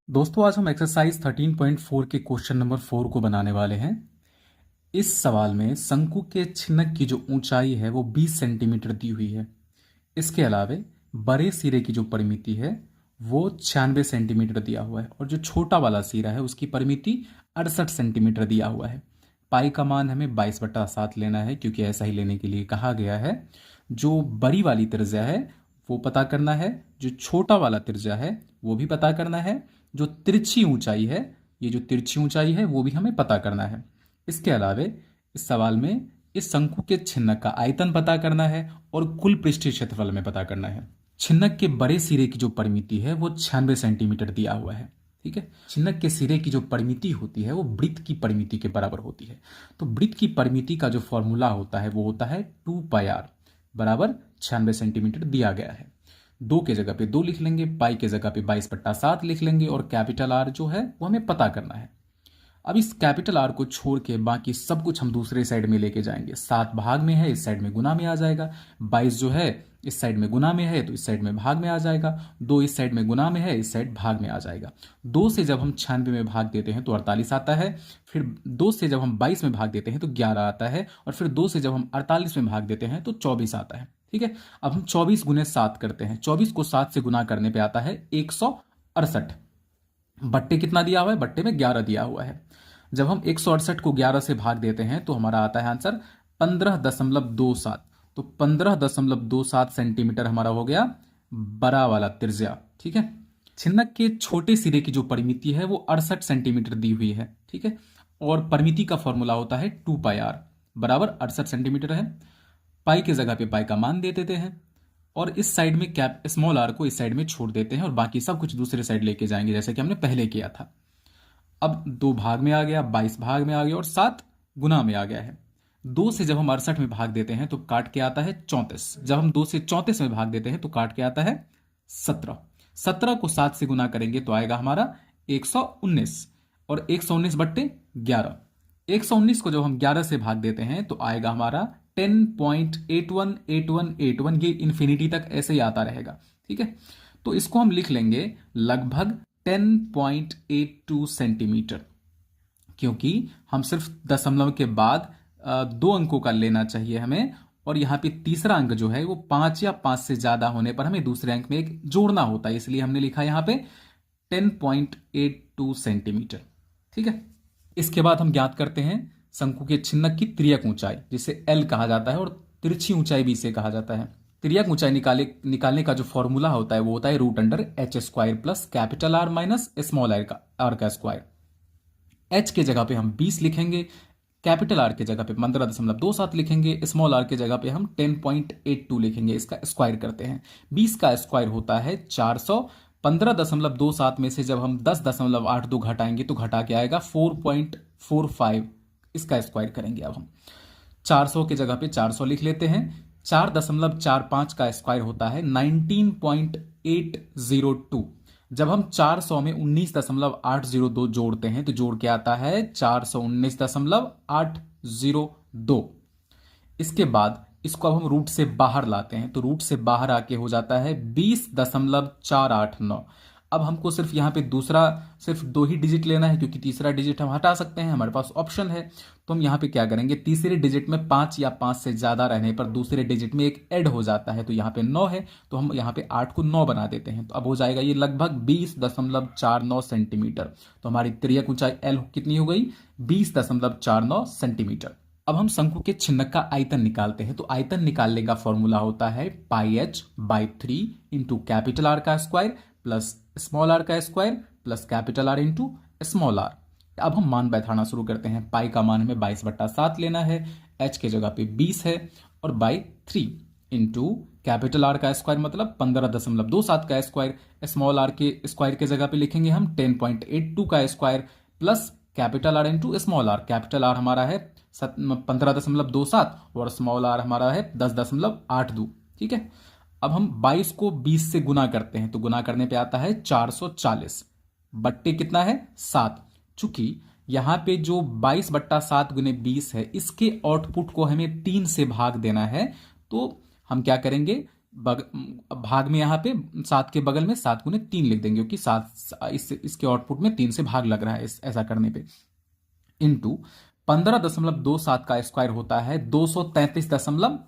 दोस्तों आज हम एक्सरसाइज 13.4 के क्वेश्चन नंबर 4 को बनाने वाले हैं। इस सवाल में शंकु के छिन्नक की जो ऊंचाई है वो 20 सेंटीमीटर दी हुई है। इसके अलावे बड़े सिरे की जो परिमिति है वो 96 सेंटीमीटर दिया हुआ है और जो छोटा वाला सिरा है उसकी परिमिति 68 सेंटीमीटर दिया हुआ है। पाई का मान हमें 22/7 लेना है क्योंकि ऐसा ही लेने के लिए कहा गया है। जो बड़ी वाली त्रिज्या है वो पता करना है, जो छोटा वाला त्रिज्या है वो भी पता करना है, जो तिरछी ऊंचाई है, ये जो तिरछी ऊंचाई है वो भी हमें पता करना है। इसके अलावे इस सवाल में इस शंकु के छिन्नक का आयतन पता करना है और कुल पृष्ठीय क्षेत्रफल में पता करना है। छिन्नक के बड़े सिरे की जो परिमिति है वो 96 सेंटीमीटर दिया हुआ है। ठीक है, छिन्नक के सिरे की जो परिमिति होती है वो वृत्त की परिमिति के बराबर होती है। तो वृत्त की परिमिति का जो फॉर्मूला होता है वो होता है 2πr बराबर 96 सेंटीमीटर दिया गया है। 2 के जगह पे 2 लिख लेंगे, पाई के जगह पे 22/7 लिख लेंगे और कैपिटल आर जो है वो हमें पता करना है। अब इस कैपिटल आर को छोड़ के बाकी सब कुछ हम दूसरे साइड में लेके जाएंगे। 7 भाग में है, इस साइड में गुना में आ जाएगा। 22 जो है इस साइड में गुना में है तो इस साइड में भाग में आ जाएगा। 2 इस साइड में गुना में है, इस साइड भाग में आ जाएगा। 2 से जब हम 96 में भाग देते हैं तो 48 आता है। फिर 2 से जब हम 22 में भाग देते हैं तो 11 आता है और फिर 2 से जब हम 48 में भाग देते हैं तो 24 आता है। ठीक है, अब हम 24 गुने 7 करते हैं। 24 को 7 से गुना करने पे आता है 168। बट्टे कितना दिया हुआ है? बट्टे में 11 दिया हुआ है। जब हम 168 को 11 से भाग देते हैं तो हमारा आता है आंसर 15.27। तो 15.27 सेंटीमीटर हमारा हो गया बड़ा वाला त्रिज्या। ठीक है, छिन्नक के छोटे सिरे की जो परिमिति है वो 68 सेंटीमीटर दी हुई है। ठीक है, और परिमिति का फॉर्मूला होता है 2πr बराबर 68 सेंटीमीटर है। पाई की जगह पे पाई का मान दे देते हैं और इस साइड में कैप स्मॉल आर को इस साइड में छोड़ देते हैं और बाकी सब कुछ दूसरे साइड लेके जाएंगे जैसे कि हमने पहले किया था। अब 2 भाग में आ गया, 22 भाग में आ गया और 7 गुना में आ गया है। 2 से जब हम 68 में भाग देते हैं तो काट के आता है 34। जब हम 2 से 34 में भाग देते हैं तो काट के आता है 17। 17 को 7 से गुना करेंगे तो आएगा हमारा 119 और 119/11। 119 को जब हम 11 से भाग देते हैं तो आएगा हमारा 10.818181। ये इन्फिनिटी तक ऐसे ही आता रहेगा। ठीक है, तो इसको हम लिख लेंगे लगभग 10.82 सेंटीमीटर, क्योंकि हम सिर्फ दशमलव के बाद 2 अंकों का लेना चाहिए हमें और यहाँ पे तीसरा अंक जो है वो 5 या 5 से ज्यादा होने पर हमें दूसरे अंक में एक जोड़ना होता है, इसलिए हमने लिखा यहाँ पे 10.82 सेंटीमीटर। ठीक है, इसके बाद हम ज्ञात करते हैं शंकु के छिन्नक की तिर्यक ऊंचाई, जिसे एल कहा जाता है और तिरछी ऊंचाई भी इसे कहा जाता है। तिर्यक ऊंचाई निकालने का जो फॉर्मूला होता है वो होता है √h² plus capital R minus small r का स्क्वायर। h के जगह पे हम 20 लिखेंगे, कैपिटल आर के जगह पे 15.27 लिखेंगे, स्मॉल आर के जगह पे हम 10.82 लिखेंगे। इसका स्क्वायर करते हैं। 20 का स्क्वायर होता है 400। 15.27 में से जब हम 10.82 घटाएंगे तो घटा के आएगा 4.45। इसका स्क्वायर करेंगे। अब हम 400 के जगह पे 400 लिख लेते हैं। 4.45 का स्क्वायर होता है 19.802। जब हम 400 में 19.802 जोड़ते हैं तो जोड़ के आता है 419.802। इसके बाद इसको अब हम रूट से बाहर लाते हैं तो रूट से बाहर आके हो जाता है 20.489। अब हमको सिर्फ यहाँ पे सिर्फ 2 ही डिजिट लेना है क्योंकि तीसरा डिजिट हम हटा सकते हैं, हमारे पास ऑप्शन है। तो हम यहाँ पे क्या करेंगे, तीसरे डिजिट में 5 या 5 से ज्यादा रहने पर दूसरे डिजिट में एक ऐड हो जाता है। तो यहाँ पे 9 है तो हम यहाँ पे 8 को 9 बना देते हैं। तो अब हो जाएगा ये लगभग 20.49 सेंटीमीटर। तो हमारी तिर्यक ऊंचाई एल कितनी हो गई? 20.49 सेंटीमीटर। अब हम शंकु के छिन्नक का आयतन निकालते हैं। तो आयतन निकालने का फॉर्मूला होता है πh/3 इंटू कैपिटल आर का स्क्वायर प्लस स्मॉल आर का square plus capital R into small r. अब हम मान बैठाना शुरू करते हैं। पाई का मान हमें 22/7 लेना है, h के जगह पे 20 है और बाई 3 इंटू कैपिटल आर का स्क्वायर मतलब 15.27 का स्क्वायर, स्मॉल आर के स्क्वायर के जगह पे लिखेंगे हम 10.82 का square plus capital R into small r. Capital R हमारा है 15.27 और स्मॉल आर हमारा है 10.82। ठीक है, अब हम 22 को 20 से गुना करते हैं तो गुना करने पे आता है 440 बट्टे कितना है 7। चूंकि यहां पे जो 22/7 गुने 20 है इसके आउटपुट को हमें 3 से भाग देना है तो हम क्या करेंगे, भाग में यहाँ पे 7 के बगल में 7 गुने 3 लिख देंगे, क्योंकि 7 इसके आउटपुट में 3 से भाग लग रहा है ऐसा करने पे। इंटू 15.27 का स्क्वायर होता है 233.17।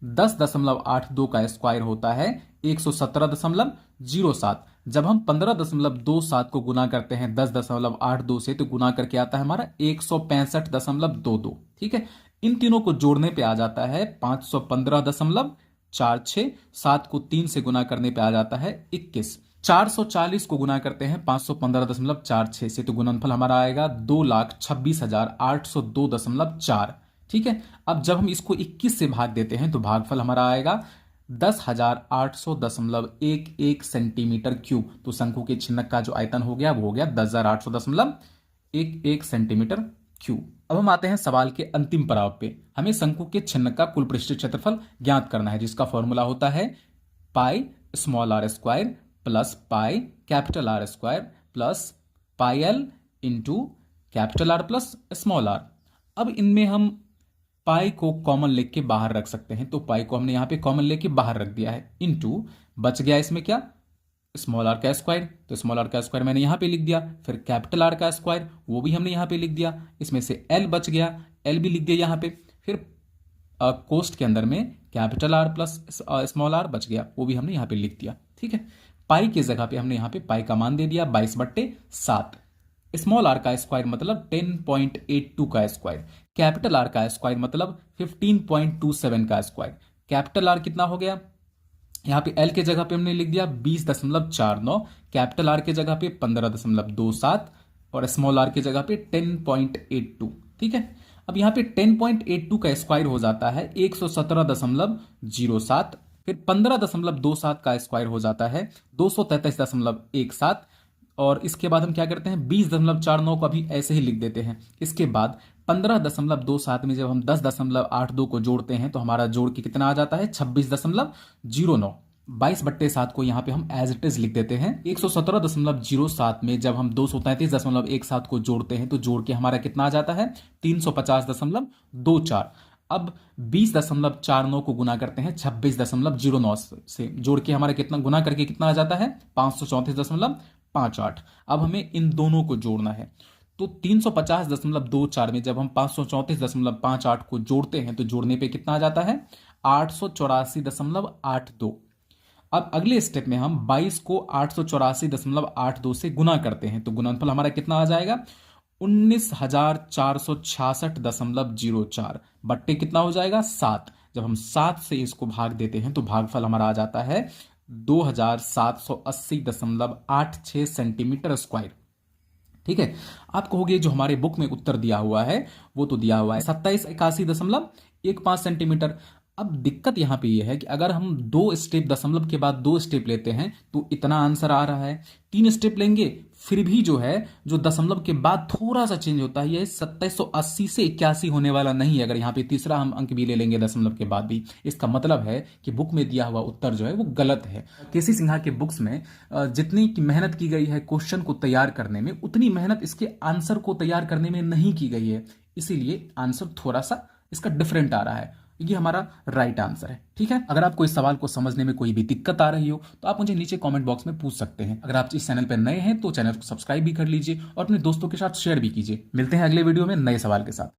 10.82 का स्क्वायर होता है 117.07। जब हम 15.27 को गुना करते हैं 10.82 से तो गुना करके आता है हमारा 165.22। ठीक है, इन तीनों को जोड़ने पे आ जाता है 515.46। 7 को 3 से गुना करने पे आ जाता है 21। 440 को गुना करते हैं 515.46 से तो गुणनफल हमारा आएगा 2,26,802.4। ठीक है, अब जब हम इसको 21 से भाग देते हैं तो भागफल हमारा आएगा 10,800.11 सेंटीमीटर क्यूब। तो शंकु के छिन्नक का जो आयतन हो गया वो हो गया 10,800.11 सेंटीमीटर क्यूब। अब हम आते हैं सवाल के अंतिम पड़ाव पे। हमें शंकु के छिन्नक का कुल पृष्ठीय क्षेत्रफल ज्ञात करना है, जिसका फॉर्मूला होता है pi small r square plus pi capital R square plus pi L into capital R plus small r. अब इनमें हम पाई को कॉमन लेके बाहर रख सकते हैं, तो पाई को हमने यहां पे कॉमन लेके बाहर रख दिया है। इंटू बच गया इसमें क्या, स्मॉल आर का स्क्वायर, तो स्मॉल आर का स्क्वायर मैंने यहां पे लिख दिया। फिर कैपिटल आर का स्क्वायर वो भी हमने यहां पे लिख दिया। इसमें से एल बच गया, एल भी लिख दिया यहां पे। फिर कोष्ठ के अंदर में capital R plus small r बच गया, वो भी हमने यहां पे लिख दिया। ठीक है, पाई की जगह पे हमने यहां पे पाई का मान दे दिया 22/7। स्मॉल आर का स्क्वायर मतलब 10.82 का स्क्वायर, कैपिटल आर का स्क्वायर मतलब 15.27 का स्क्वायर। कैपिटल आर कितना हो गया, यहां पे एल के जगह पे हमने लिख दिया 20.49, कैपिटल आर के जगह पे 15.27 और स्मॉल आर के जगह पे 10.82। ठीक है, अब यहां पे 10.82 का स्क्वायर हो जाता है 117.07। फिर 15.27 का स्क्वायर हो जाता है 233.17 और इसके बाद हम क्या करते हैं 20.49 को अभी ऐसे ही लिख देते हैं। इसके बाद 15.27 में जब हम 10.82 को जोड़ते हैं तो हमारा जोड़ के कितना आ जाता है 26.09। 22/7 को यहां पे हम एज इट इज लिख देते हैं। 117.07 में जब हम 233.17 को जोड़ते हैं तो जोड़ के हमारा कितना आ जाता है 350.24। अब 20.49 को गुना करते हैं 26.09 से, जोड़ के हमारा कितना गुना करके कितना आ जाता है 534.58। अब हमें इन दोनों को जोड़ना है, तो 350.24 में जब हम 534.58 को जोड़ते हैं तो जोड़ने पे कितना आ जाता है 884.82। अब अगले स्टेप में हम 22 को 884.82 से गुना करते हैं तो गुणनफल हमारा कितना आ जाएगा 19,466.04 बट्टे कितना हो जाएगा 7। जब हम 7 से इसको भाग देते हैं तो भागफल हमारा आ जाता है 2,780.86 सेंटीमीटर स्क्वायर। ठीक है, आप कहोगे जो हमारे बुक में उत्तर दिया हुआ है वो तो दिया हुआ है 2781.15 सेंटीमीटर। अब दिक्कत यहां पे ये है कि अगर हम 2 स्टेप दशमलव के बाद 2 स्टेप लेते हैं तो इतना आंसर आ रहा है। 3 स्टेप लेंगे फिर भी जो है जो दशमलव के बाद थोड़ा सा चेंज होता है, ये 2780 से 81 होने वाला नहीं है। अगर यहाँ पे तीसरा हम अंक भी ले लेंगे दशमलव के बाद भी, इसका मतलब है कि बुक में दिया हुआ उत्तर जो है वो गलत है। केसी सिन्हा के बुक्स में जितनी की मेहनत की गई है क्वेश्चन को तैयार करने में, उतनी मेहनत इसके आंसर को तैयार करने में नहीं की गई है, इसीलिए आंसर थोड़ा सा इसका डिफरेंट आ रहा है। ये हमारा राइट आंसर है। ठीक है, अगर आपको इस सवाल को समझने में कोई भी दिक्कत आ रही हो तो आप मुझे नीचे कमेंट बॉक्स में पूछ सकते हैं। अगर आप इस चैनल पर नए हैं तो चैनल को सब्सक्राइब भी कर लीजिए और अपने दोस्तों के साथ शेयर भी कीजिए। मिलते हैं अगले वीडियो में नए सवाल के साथ।